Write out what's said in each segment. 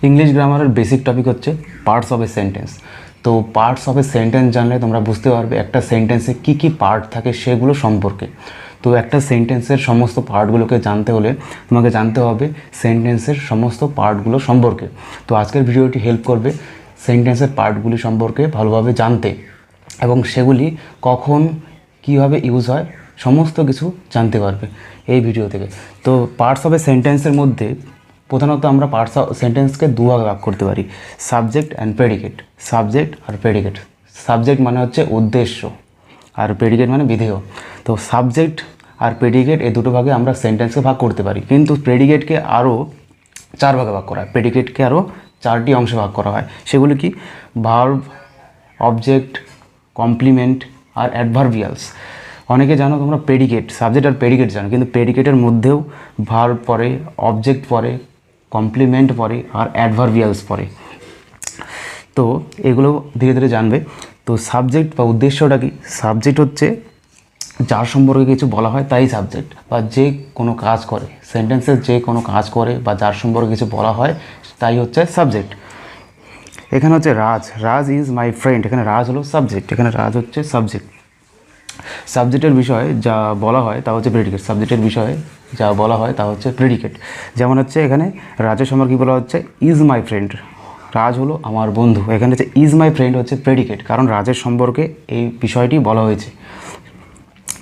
English ग्रामारेर basic topic होच्छे parts of a sentence. तो parts of a sentence जानले तोमरा बुझते पारबे एकटा सेंटेंसे की पार्ट थाके सेगुलो सम्पर्के। तो एक सेंटेंसर समस्त पार्टगुलोके जानते होले तुम्हें जानते होबे सेंटेंसर समस्त पार्टगुलो सम्पर्के। तो आजकेर भिडियोटी हेल्प करबे सेंटेंसर पार्टगुली सम्पर्के भालोभाबे जानते एबं सेगुली कखन किभाबे यूज हय समस्त किछु जानते पारबे এই ভিডিও থেকে। তো পার্টস অফ এ সেন্টেন্সের মধ্যে প্রধানত আমরা পার্টস অফ সেন্টেন্সকে দুভাগে ভাগ করতে পারি, সাবজেক্ট অ্যান্ড প্রেডিকেট। সাবজেক্ট আর প্রেডিকেট। সাবজেক্ট মানে হচ্ছে উদ্দেশ্য আর প্রেডিকেট মানে বিধেয়। তো সাবজেক্ট আর প্রেডিকেট এই দুটো ভাগে আমরা সেন্টেন্সকে ভাগ করতে পারি, কিন্তু প্রেডিকেটকে আরও চার ভাগে ভাগ করা হয়। প্রেডিকেটকে আরও চারটি অংশে ভাগ করা হয়। সেগুলি কি? ভার্ব, অবজেক্ট, কমপ্লিমেন্ট আর অ্যাডভার্বিয়ালস। অনেকে জানো তোমরা প্রেডিকেট, সাবজেক্ট আর প্রেডিকেট জানো, কিন্তু প্রেডিকেটের মধ্যেও ভার্ব পড়ে, অবজেক্ট পড়ে, কমপ্লিমেন্ট পড়ে আর অ্যাডভার্বিয়ালস পড়ে। তো এগুলো ধীরে ধীরে জানবে। তো সাবজেক্ট বা উদ্দেশ্যটা কি? সাবজেক্ট হচ্ছে যার সম্পর্কে কিছু বলা হয় তাই সাবজেক্ট, বা যে কোনো কাজ করে, সেন্টেন্সের যে কোনো কাজ করে বা যার সম্পর্কে কিছু বলা হয় তাই হচ্ছে সাবজেক্ট। এখানে হচ্ছে রাজ, রাজ ইজ মাই ফ্রেন্ড, এখানে রাজ হলো সাবজেক্ট, এখানে রাজ হচ্ছে সাবজেক্ট। সাবজেক্টের বিষয়ে যা বলা হয় তা হচ্ছে প্রেডিকেট, সাবজেক্টের বিষয়ে যা বলা হয় তা হচ্ছে প্রেডিকেট। যেমন হচ্ছে এখানে রাজের সম্পর্কে কী বলা হচ্ছে? ইজ মাই ফ্রেন্ড, রাজ হলো আমার বন্ধু। এখানে হচ্ছে ইজ মাই ফ্রেন্ড হচ্ছে প্রেডিকেট, কারণ রাজের সম্পর্কে এই বিষয়টি বলা হয়েছে।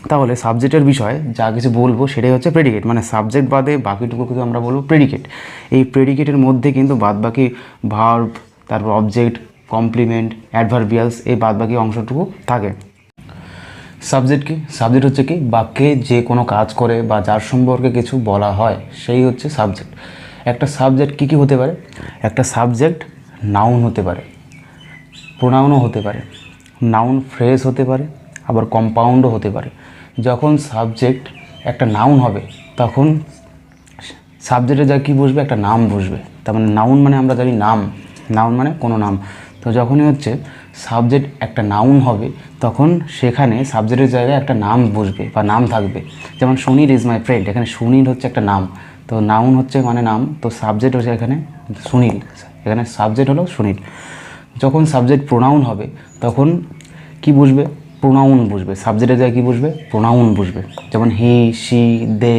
তাহলে সাবজেক্টের বিষয়ে যা কিছু বলবো সেটাই হচ্ছে প্রেডিকেট, মানে সাবজেক্ট বাদে বাকিটুকু কিন্তু আমরা বলবো প্রেডিকেট। এই প্রেডিকেটের মধ্যে কিন্তু বাদবাকি ভার্ব, তারপর অবজেক্ট, কমপ্লিমেন্ট, অ্যাডভার্বিয়ালস এই বাদবাকি অংশটুকু থাকে। সাবজেক্ট কি? সাবজেক্ট হচ্ছে কি বাক্যে যে কোনো কাজ করে বা যার সম্পর্কে কিছু বলা হয় সেই হচ্ছে সাবজেক্ট। একটা সাবজেক্ট কী কী হতে পারে? একটা সাবজেক্ট নাউন হতে পারে, প্রোনাউনও হতে পারে, নাউন ফ্রেজ হতে পারে, আবার কম্পাউন্ডও হতে পারে। যখন সাবজেক্ট একটা নাউন হবে তখন সাবজেক্টে যা কী বসবে? একটা নাম বসবে। তার মানে নাউন মানে আমরা জানি নাম, নাউন মানে কোনো নাম। তো যখনই হচ্ছে সাবজেক্ট একটা নাউন হবে তখন সেখানে সাবজেক্টের জায়গায় একটা নাম বসবে বা নাম থাকবে। যেমন সুনীল ইজ মাই ফ্রেন্ড, এখানে সুনীল হচ্ছে একটা নাম, তো নাউন হচ্ছে মানে নাম, তো সাবজেক্ট হচ্ছে এখানে সুনীল, এখানে সাবজেক্ট হলো সুনীল। যখন সাবজেক্ট প্রোনাউন হবে তখন কি বসবে? প্রোনাউন বসবে। সাবজেক্টের জায়গায় কী বসবে? প্রোনাউন বসবে। যেমন হি, শি, দে,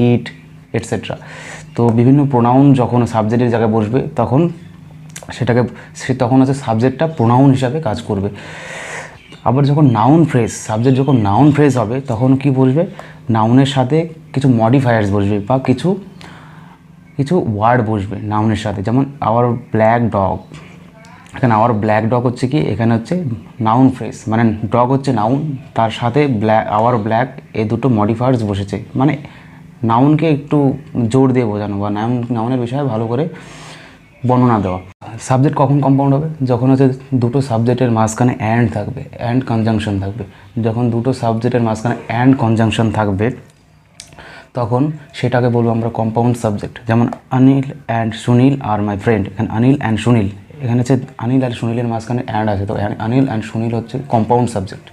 ইট এটসেট্রা। তো বিভিন্ন প্রোনাউন যখন সাবজেক্টের জায়গায় বসবে তখন তখন হচ্ছে সাবজেক্টটা প্রোনাউন হিসাবে কাজ করবে। আবার যখন নাউন ফ্রেজ, সাবজেক্ট যখন নাউন ফ্রেজ হবে তখন কি বসবে? নাউনের সাথে কিছু মডিফায়ার্স বসবে বা কিছু ওয়ার্ড বসবে নাউনের সাথে। যেমন আওয়ার ব্ল্যাক ডগ, এখানে আওয়ার ব্ল্যাক ডগ হচ্ছে কি? এখানে হচ্ছে নাউন ফ্রেজ, মানে ডগ হচ্ছে নাউন, তার সাথে আওয়ার ব্ল্যাক এই দুটো মডিফায়ার্স বসেছে, মানে নাউনকে একটু জোর দিয়ে বোঝানো বা নাউনের বিষয়ে ভালো করে বর্ণনা দেওয়া। সাবজেক্ট কখন কম্পাউন্ড হবে? যখন হচ্ছে দুটো সাবজেক্টের মাঝখানে অ্যান্ড থাকবে, অ্যান্ড কনজাংশন থাকবে। যখন দুটো সাবজেক্টের মাঝখানে অ্যান্ড কনজাংশন থাকবে তখন সেটাকে বলবো আমরা কম্পাউন্ড সাবজেক্ট। যেমন Anil and Sunil are my friend, এখানে অনিল অ্যান্ড সুনীল, এখানে হচ্ছে অনিল আর সুনীলের মাঝখানে অ্যান্ড আছে, তো অনিল অ্যান্ড সুনীল হচ্ছে কম্পাউন্ড সাবজেক্ট।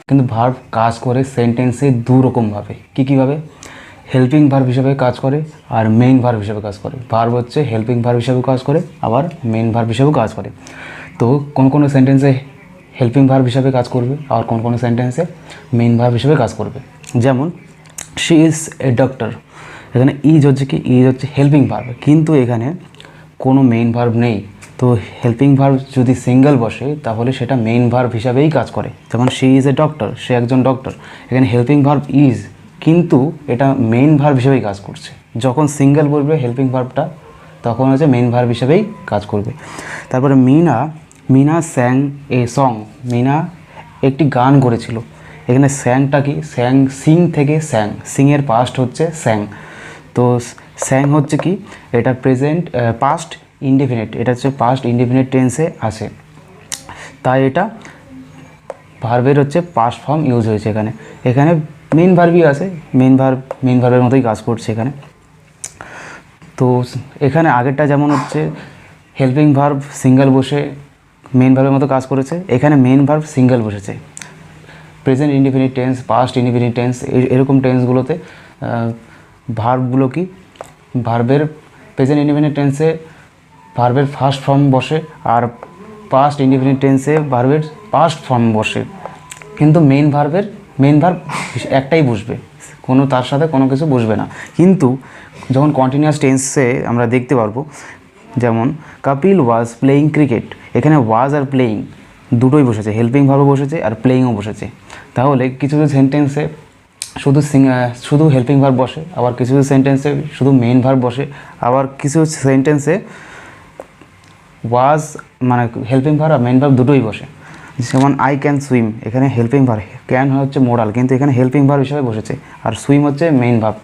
কিন্তু ভার্ব কাজ করে সেন্টেন্সে দুরকমভাবে। কীভাবে? হেল্পিং ভার্ব হিসেবে কাজ করে আর মেইন ভার্ব হিসেবে কাজ করে। ভার্ব হচ্ছে হেল্পিং ভার্ব হিসেবে কাজ করে, আবার মেইন ভার্ব হিসেবেও কাজ করে। তো কোনো সেন্টেন্সে হেল্পিং ভার্ব হিসেবে কাজ করবে আর কোনো সেন্টেন্সে মেইন ভার্ব হিসেবে কাজ করবে। যেমন শি ইজ এ ডক্টর, এখানে ইজ হচ্ছে কি? ইজ হচ্ছে হেল্পিং ভার্ব, কিন্তু এখানে কোনো মেইন ভার্ব নেই। তো হেল্পিং ভার্ব যদি সিঙ্গেল বসে তাহলে সেটা মেইন ভার্ব হিসাবেই কাজ করে। যেমন শি ইজ এ ডক্টর, সে একজন ডক্টর, এখানে হেল্পিং ভার্ব ইজ, কিন্তু এটা মেইন ভার্ব হিসেবেই কাজ করছে। যখন সিঙ্গেল বলবে হেল্পিং ভার্বটা তখন হচ্ছে মেইন ভার্ব হিসেবেই কাজ করবে। তারপরে Mina sang a song, Mina একটি গান করেছিল। এখানে স্যাংটা কি? সিং থেকে স্যাং, সিংয়ের পাস্ট হচ্ছে স্যাং। তো স্যাং হচ্ছে কি? এটা প্রেজেন্ট পাস্ট ইনডেফিনিট, এটা হচ্ছে পাস্ট ইনডেফিনিট টেন্সে আছে, তাই এটা ভার্বের হচ্ছে পাস্ট ফর্ম ইউজ হয়েছে এখানে মেইন ভার্বই আছে, মেইন ভার্বের মতোই কাজ করছে এখানে। তো এখানে আগেরটা যেমন হচ্ছে হেল্পিং ভার্ব সিঙ্গেল বসে মেইন ভার্বের মতো কাজ করেছে, এখানে মেইন ভার্ব সিঙ্গেল বসেছে। Present indefinite tense, past indefinite tense এরকম টেন্সগুলোতে ভার্বগুলো কি? ভার্বের প্রেজেন্ট ইনডিফিনিট টেন্সে ভার্বের ফার্স্ট ফর্ম বসে, আর পাস্ট ইনডিফিনিট টেন্সে ভার্বের পাস্ট ফর্ম বসে, কিন্তু মেন ভার্ভ একটাই বসবে, কোনো তার সাথে কোনো কিছু বসবে না। কিন্তু যখন কন্টিনিউয়াস টেন্সে আমরা দেখতে পারবো, যেমন কাপিল ওয়াজ প্লেয়িং ক্রিকেট, এখানে ওয়াজ আর প্লেয়িং দুটোই বসেছে, হেল্পিং ভার্বও বসেছে আর প্লেয়িংও বসেছে। তাহলে কিছু কিছু সেন্টেন্সে শুধু হেল্পিং ভার্ব বসে, আবার কিছু কিছু সেন্টেন্সে শুধু মেইন ভার্ব বসে, আবার কিছু সেন্টেন্সে ওয়াজ মানে হেল্পিং ভার্ব আর মেইন ভার্ব দুটোই বসে। যেমন আই ক্যান সুইম, এখানে হেল্পিং ভার্ব, ক্যান হচ্ছে মোডাল, কিন্তু এখানে হেল্পিং ভার্ব হিসাবে বসেছে, আর সুইম হচ্ছে মেইন ভার্ব।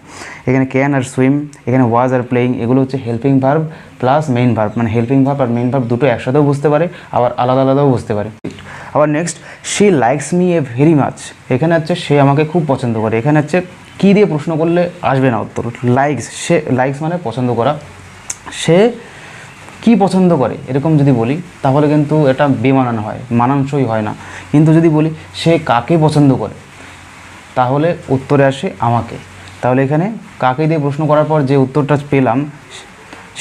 এখানে ক্যান আর সুইম, এখানে ওয়াজ আর প্লেয়িং, এগুলো হচ্ছে helping verb plus main verb, মানে হেল্পিং ভার্ব আর মেইন ভার্ব দুটো একসাথেও বুঝতে পারে, আবার আলাদা আলাদাও বুঝতে পারে। আবার next, she likes me a very much, এখানে হচ্ছে সে আমাকে খুব পছন্দ করে, এখানে হচ্ছে কী দিয়ে প্রশ্ন করলে আসবে না উত্তর, লাইকস, সে লাইকস মানে পছন্দ করা, সে কি পছন্দ করে এরকম যদি বলি তাহলে কিন্তু এটা বেমানান হয়, মানানসই হয় না। কিন্তু যদি বলি সে কাকে পছন্দ করে তাহলে উত্তরে আসে আমাকে। তাহলে এখানে কাকে দিয়ে প্রশ্ন করার পর যে উত্তরটা পেলাম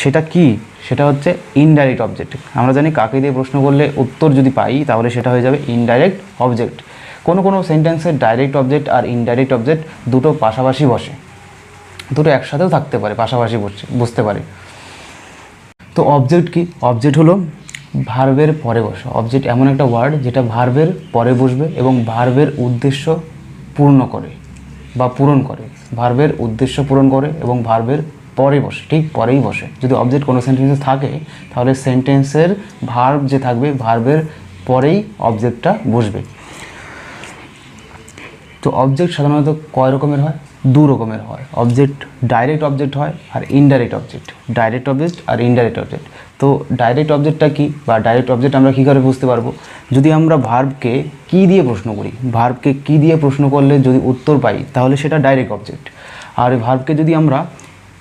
সেটা কি, সেটা হচ্ছে ইনডাইরেক্ট অবজেক্ট। আমরা জানি কাকে দিয়ে প্রশ্ন করলে উত্তর যদি পাই তাহলে সেটা হয়ে যাবে ইনডাইরেক্ট অবজেক্ট। কোনো কোনো সেন্টেন্সের ডাইরেক্ট অবজেক্ট আর ইনডাইরেক্ট অবজেক্ট দুটো পাশাপাশি বসে, দুটো একসাথেও থাকতে পারে, পাশাপাশি বসতে পারে। তো অবজেক্ট কি? অবজেক্ট হলো ভার্বের পরে বসে। অবজেক্ট এমন একটা ওয়ার্ড যেটা ভার্বের পরে বসবে এবং ভার্বের উদ্দেশ্য পূর্ণ করে বা পূরণ করে, ভার্বের উদ্দেশ্য পূরণ করে এবং ভার্বের পরে বসে, ঠিক পরেই বসে। যদি অবজেক্ট কোনো সেন্টেন্সে থাকে তাহলে সেন্টেন্সের ভার্ব যে থাকবে ভার্বের পরেই অবজেক্টটা বসবে। তো অবজেক্ট সাধারণত কয় রকমের হয়? দু রকমের হয়। অবজেক্ট ডাইরেক্ট অবজেক্ট হয় আর ইনডাইরেক্ট অবজেক্ট। ডাইরেক্ট অবজেক্ট আর ইনডাইরেক্ট অবজেক্ট। তো ডাইরেক্ট অবজেক্টটা কি বা ডাইরেক্ট অবজেক্ট আমরা কী করে বুঝতে পারবো? যদি আমরা ভার্বকে কী দিয়ে প্রশ্ন করি, ভার্বকে কী দিয়ে প্রশ্ন করলে যদি উত্তর পাই তাহলে সেটা ডাইরেক্ট অবজেক্ট। আর ভার্বকে যদি আমরা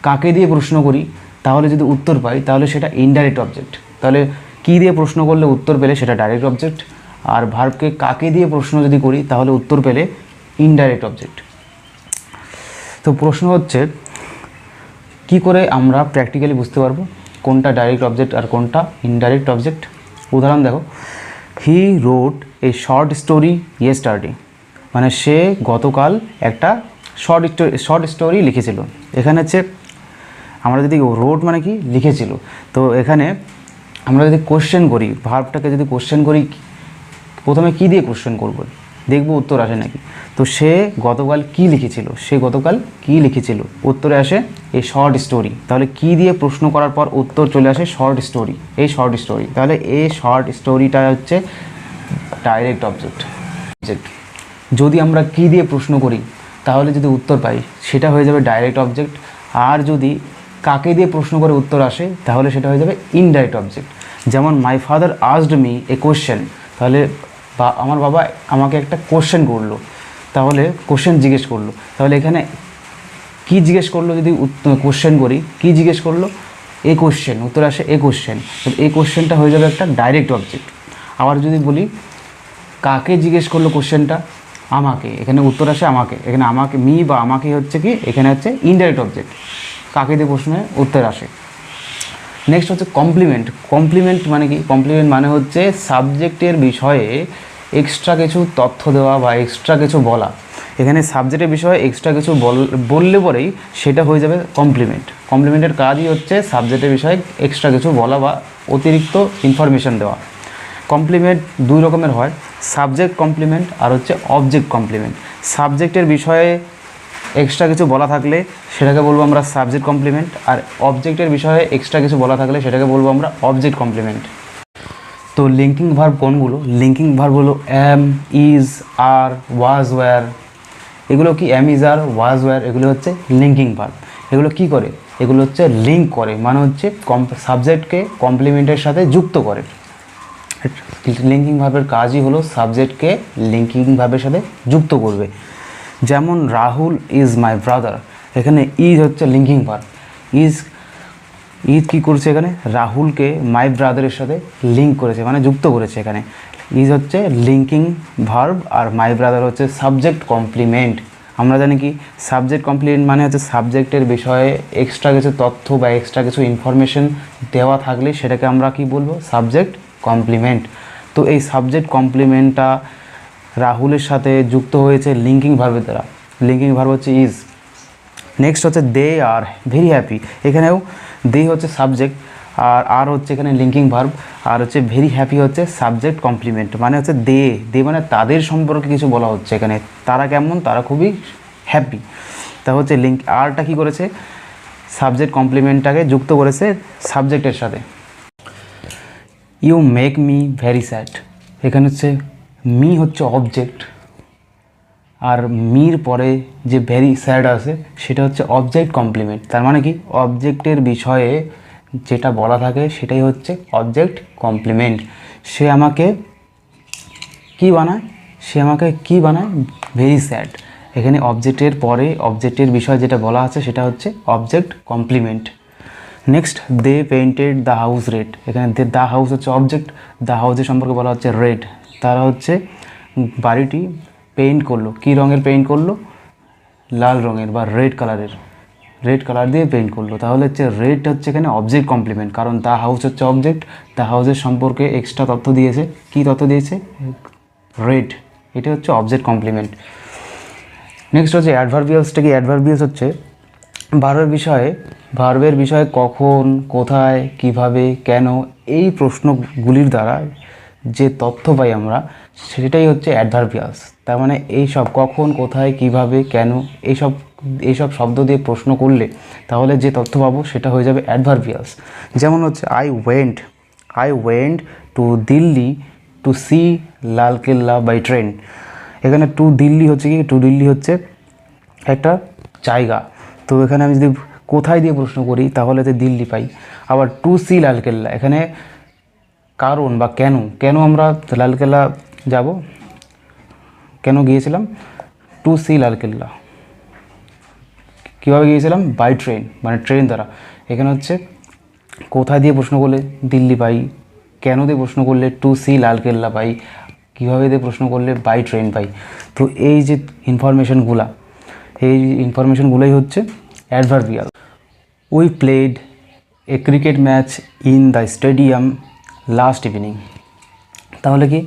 কাকে দিয়ে প্রশ্ন করি তাহলে যদি উত্তর পাই তাহলে সেটা ইনডাইরেক্ট অবজেক্ট। তাহলে কী দিয়ে প্রশ্ন করলে উত্তর পেলে সেটা ডাইরেক্ট অবজেক্ট, আর ভার্বকে কাকে দিয়ে প্রশ্ন যদি করি তাহলে উত্তর পেলে ইনডাইরেক্ট অবজেক্ট। তো প্রশ্ন হচ্ছে কি করে আমরা প্র্যাকটিক্যালি বুঝতে পারবো কোনটা ডাইরেক্ট অবজেক্ট আর কোনটা ইনডাইরেক্ট অবজেক্ট? উদাহরণ দেখো, হি রোট এ শর্ট স্টোরি ইয়েস্টারডে, মানে সে গতকাল একটা শর্ট স্টোরি লিখেছিল। এখানে হচ্ছে আমরা যদি রোট মানে কি লিখেছিল, তো এখানে আমরা যদি কোশ্চেন করি, ভার্বটাকে যদি কোশ্চেন করি, প্রথমে কী দিয়ে কোশ্চেন করবো দেখবো উত্তর আসে নাকি। তো সে গতকাল কি লিখেছিল, সে গতকাল কি লিখেছিল, উত্তরে আসে এই শর্ট স্টোরি। তাহলে কি দিয়ে প্রশ্ন করার পর উত্তর চলে আসে শর্ট স্টোরি, এই শর্ট স্টোরি। তাহলে এই শর্ট স্টোরিটা হচ্ছে ডাইরেক্ট অবজেক্ট। যদি আমরা কি দিয়ে প্রশ্ন করি তাহলে যদি উত্তর পাই সেটা হয়ে যাবে ডাইরেক্ট অবজেক্ট, আর যদি কাকে দিয়ে প্রশ্ন করে উত্তর আসে তাহলে সেটা হয়ে যাবে ইনডাইরেক্ট অবজেক্ট। যেমন my father asked me a question, তাহলে বা আমার বাবা আমাকে একটা কোশ্চেন করলো, তাহলে কোশ্চেন জিজ্ঞেস করলো, তাহলে এখানে কি জিজ্ঞেস করলো, যদি কোশ্চেন করি কি জিজ্ঞেস করলো, এ কোশ্চেন, উত্তর আসে এ কোশ্চেন, তো এই কোশ্চেনটা হয়ে যাবে একটা ডাইরেক্ট অবজেক্ট। আবার যদি বলি কাকে জিজ্ঞেস করলো কোশ্চেনটা, আমাকে, এখানে উত্তর আসে আমাকে, এখানে আমাকে মি বা আমাকে হচ্ছে কি, এখানে হচ্ছে ইনডাইরেক্ট অবজেক্ট, কাকে দিয়ে প্রশ্নে উত্তর আসে। নেক্সট হচ্ছে কমপ্লিমেন্ট। কমপ্লিমেন্ট মানে কি? কমপ্লিমেন্ট মানে হচ্ছে সাবজেক্টের বিষয়ে এক্সট্রা কিছু তথ্য দেওয়া বা এক্সট্রা কিছু বলা। এখানে সাবজেক্টের বিষয়ে এক্সট্রা কিছু বললে পরেই সেটা হয়ে যাবে কমপ্লিমেন্ট। কমপ্লিমেন্টের কাজই হচ্ছে সাবজেক্টের বিষয়ে এক্সট্রা কিছু বলা বা অতিরিক্ত ইনফরমেশন দেওয়া। কমপ্লিমেন্ট দুই রকমের হয়, সাবজেক্ট কমপ্লিমেন্ট আর হচ্ছে অবজেক্ট কমপ্লিমেন্ট। সাবজেক্টের বিষয়ে এক্সট্রা কিছু বলা থাকলে সেটাকে বলবো আমরা সাবজেক্ট কমপ্লিমেন্ট, আর অবজেক্টের বিষয়ে এক্সট্রা কিছু বলা থাকলে সেটাকে বলবো আমরা অবজেক্ট কমপ্লিমেন্ট। তো লিঙ্কিং ভার্ব কোনগুলো? লিঙ্কিং ভার্ব হলো অ্যাম, ইজ, আর, ওয়াজ, ওয়্যার। এগুলো কি? অ্যাম, ইজ, আর, ওয়াজ, ওয়্যার, এগুলো হচ্ছে লিঙ্কিং ভার্ব। এগুলো কি করে? এগুলো হচ্ছে লিঙ্ক করে, মানে হচ্ছে সাবজেক্টকে কমপ্লিমেন্টের সাথে যুক্ত করে। লিঙ্কিং ভার্বের কাজই হলো সাবজেক্টকে লিঙ্কিং ভার্বের সাথে যুক্ত করবে। যেমন রাহুল ইজ মাই ব্রাদার, এখানে ইজ হচ্ছে লিঙ্কিং ভার্ব। ইজ কী করছে এখানে? রাহুলকে মাই ব্রাদারের সাথে লিঙ্ক করেছে, মানে যুক্ত করেছে। এখানে ইজ হচ্ছে লিঙ্কিং ভার্ব আর মাই ব্রাদার হচ্ছে সাবজেক্ট কমপ্লিমেন্ট। আমরা জানি কি সাবজেক্ট কমপ্লিমেন্ট মানে হচ্ছে সাবজেক্টের বিষয়ে এক্সট্রা কিছু তথ্য বা এক্সট্রা কিছু ইনফরমেশন দেওয়া থাকলে সেটাকে আমরা কি বলবো, সাবজেক্ট কমপ্লিমেন্ট। তো এই সাবজেক্ট কমপ্লিমেন্টটা রাহুলের সাথে যুক্ত হয়েছে লিঙ্কিং ভার্বের দ্বারা। লিঙ্কিং ভার্ব হচ্ছে ইজ। নেক্সট হচ্ছে দে আর ভেরি হ্যাপি। এখানেও দে হচ্ছে সাবজেক্ট আর হচ্ছে এখানে লিঙ্কিং ভার্ব, আর হচ্ছে ভেরি হ্যাপি হচ্ছে সাবজেক্ট কমপ্লিমেন্ট। মানে হচ্ছে দে মানে তাদের সম্পর্কে কিছু বলা হচ্ছে এখানে, তারা কেমন, তারা খুবই হ্যাপি। তা হচ্ছে লিঙ্ক আরটা কী করেছে, সাবজেক্ট কমপ্লিমেন্টটাকে যুক্ত করেছে সাবজেক্টের সাথে। You make me very sad. এখানে হচ্ছে মি হচ্ছে অবজেক্ট, আর মির পরে যে ভেরি স্যাড আছে সেটা হচ্ছে অবজেক্ট কমপ্লিমেন্ট। তার মানে কি অবজেক্টের বিষয়ে যেটা বলা থাকে সেটাই হচ্ছে অবজেক্ট কমপ্লিমেন্ট। সে আমাকে কি বানায়, ভেরি স্যাড। এখানে অবজেক্টের পরে অবজেক্টের বিষয় যেটা বলা আছে সেটা হচ্ছে object complement. Next they painted the house red. এখানে দ্য হাউস হচ্ছে অবজেক্ট, দ্য হাউসের সম্পর্কে বলা হচ্ছে রেড। তারা হচ্ছে বাড়িটি পেইন্ট করলো, কী রঙের পেইন্ট করলো, লাল রঙের বা রেড কালার দিয়ে পেইন্ট করলো। তাহলে হচ্ছে রেড হচ্ছে এখানে অবজেক্ট কমপ্লিমেন্ট, কারণ দ্য হাউস হচ্ছে অবজেক্ট, দ্য হাউসের সম্পর্কে এক্সট্রা তথ্য দিয়েছে। কী তথ্য দিয়েছে, রেড, এটা হচ্ছে অবজেক্ট কমপ্লিমেন্ট। নেক্সট হচ্ছে অ্যাডভার্বিয়ালসটা কি, অ্যাডভার্বিয়ালস হচ্ছে ভার্বের বিষয়ে কখন, কোথায়, কিভাবে, কেন, এই প্রশ্নগুলির দ্বারা যে তথ্য পাই আমরা সেটাই হচ্ছে অ্যাডভার্বিয়ালস। তার মানে এই সব কখন, কোথায়, কিভাবে, কেন, এইসব শব্দ দিয়ে প্রশ্ন করলে তাহলে যে তথ্য পাবো সেটা হয়ে যাবে অ্যাডভার্বিয়ালস। যেমন হচ্ছে I went to Delhi to see Lalkella by train. এখানে টু দিল্লি হচ্ছে একটা জায়গা। তো এখানে আমি যদি কোথায় দিয়ে প্রশ্ন করি তাহলে তো দিল্লি পাই। আবার টু সি লালকেল্লা, এখানে কারণ বা কেন আমরা লালকেল্লা যাব, কেন গিয়েছিলাম, টু সি লালকেল্লা। কীভাবে গিয়েছিলাম, বাই ট্রেন, মানে ট্রেন দ্বারা। এখানে হচ্ছে কোথায় দিয়ে প্রশ্ন করলে দিল্লি পাই, কেন দিয়ে প্রশ্ন করলে টু সি লালকেল্লা পাই, কীভাবে দিয়ে প্রশ্ন করলে বাই ট্রেন পাই। তো এই যে ইনফরমেশনগুলোই হচ্ছে adverbial. We played a cricket match in the stadium last evening. তাহলে কি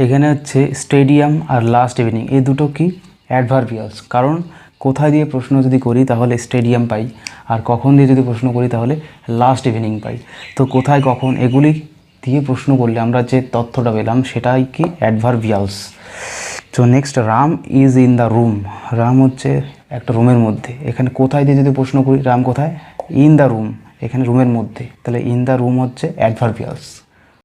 এখানে হচ্ছে স্টেডিয়াম আর লাস্ট ইভিনিং এই দুটো কি অ্যাডভার্বিয়ালস, কারণ কোথায় দিয়ে প্রশ্ন যদি করি তাহলে স্টেডিয়াম পাই, আর কখন দিয়ে যদি প্রশ্ন করি তাহলে লাস্ট ইভিনিং পাই। তো কোথায়, কখন এগুলি দিয়ে প্রশ্ন করলে আমরা যে তথ্যটা পেলাম সেটাই কি অ্যাডভার্বিয়ালস। তো next Ram is in the room. Ram হচ্ছে একটা রুমের মধ্যে। এখানে কোথায় দিয়ে যদি প্রশ্ন করি, রাম কোথায়, ইন দ্য রুম, এখানে রুমের মধ্যে, তাহলে ইন দ্য রুম হচ্ছে অ্যাডভার্বিয়ালস।